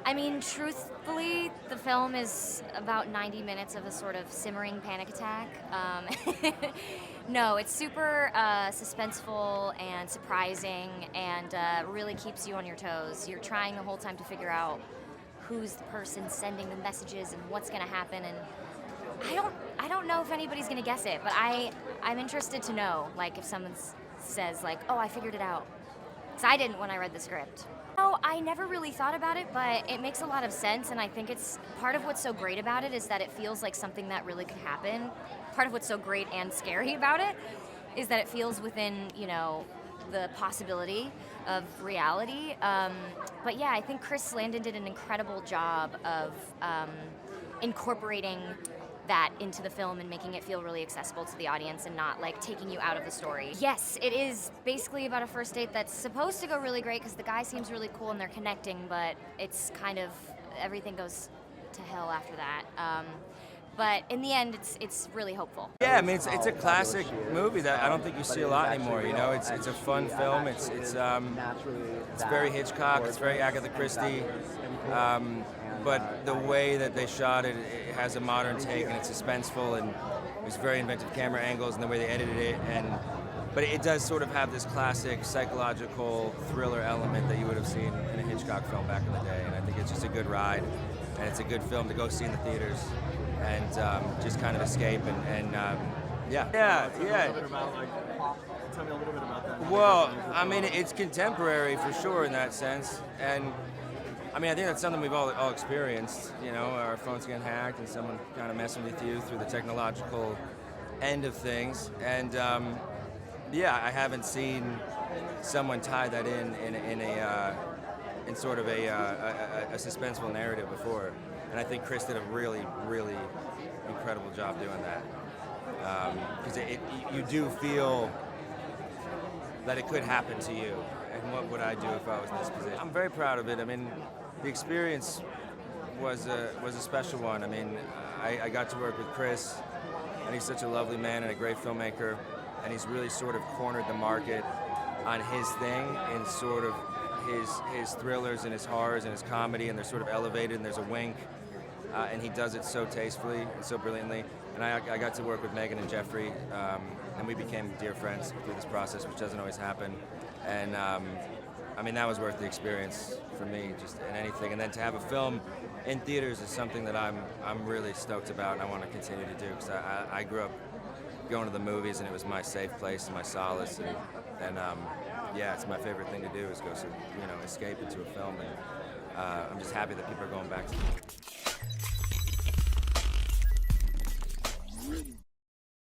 I mean, truthfully, the film is about 90 minutes of a sort of simmering panic attack. No, it's super suspenseful and surprising, and really keeps you on your toes. You're trying the whole time to figure out who's the person sending the messages and what's going to happen. And I don't know if anybody's going to guess it, but I'm interested to know, like, if someone says, like, "Oh, I figured it out," because I didn't when I read the script. No, I never really thought about it, but it makes a lot of sense, and I think it's part of what's so great about it is that it feels like something that really could happen. Part of what's so great and scary about it is that it feels within, the possibility of reality. But yeah, I think Chris Landon did an incredible job of incorporating that into the film and making it feel really accessible to the audience and not like taking you out of the story. Yes, it is basically about a first date that's supposed to go really great because the guy seems really cool and they're connecting, but it's kind of everything goes to hell after that. But in the end, it's really hopeful. Yeah, I mean it's a classic movie that I don't think you see a lot anymore. You know, it's a fun film. It's very Hitchcock. It's very Agatha Christie. But the way that they shot it, it has a modern take and it's suspenseful and there's very inventive camera angles and the way they edited it. But it does sort of have this classic psychological thriller element that you would have seen in a Hitchcock film back in the day. And I think it's just a good ride and it's a good film to go see in the theaters and just kind of escape yeah. Tell me a little bit about that. Well, I mean, it's contemporary for sure in that sense, and I mean, I think that's something we've all experienced. You know, our phones getting hacked and someone kind of messing with you through the technological end of things, and yeah, I haven't seen someone tie that in sort of a suspenseful narrative before. And I think Chris did a really, really incredible job doing that. Because you do feel that it could happen to you. And what would I do if I was in this position? I'm very proud of it. I mean, the experience was a special one. I mean, I got to work with Chris, and he's such a lovely man and a great filmmaker. And he's really sort of cornered the market on his thing in sort of his thrillers and his horrors and his comedy, and they're sort of elevated and there's a wink. And he does it so tastefully and so brilliantly. And I got to work with Meghann and Jeffrey, and we became dear friends through this process, which doesn't always happen. And I mean, that was worth the experience for me, just in anything. And then to have a film in theaters is something that I'm really stoked about, and I want to continue to do, because I grew up going to the movies, and it was my safe place and my solace. And yeah, it's my favorite thing to do is go, escape into a film. And I'm just happy that people are going back to it.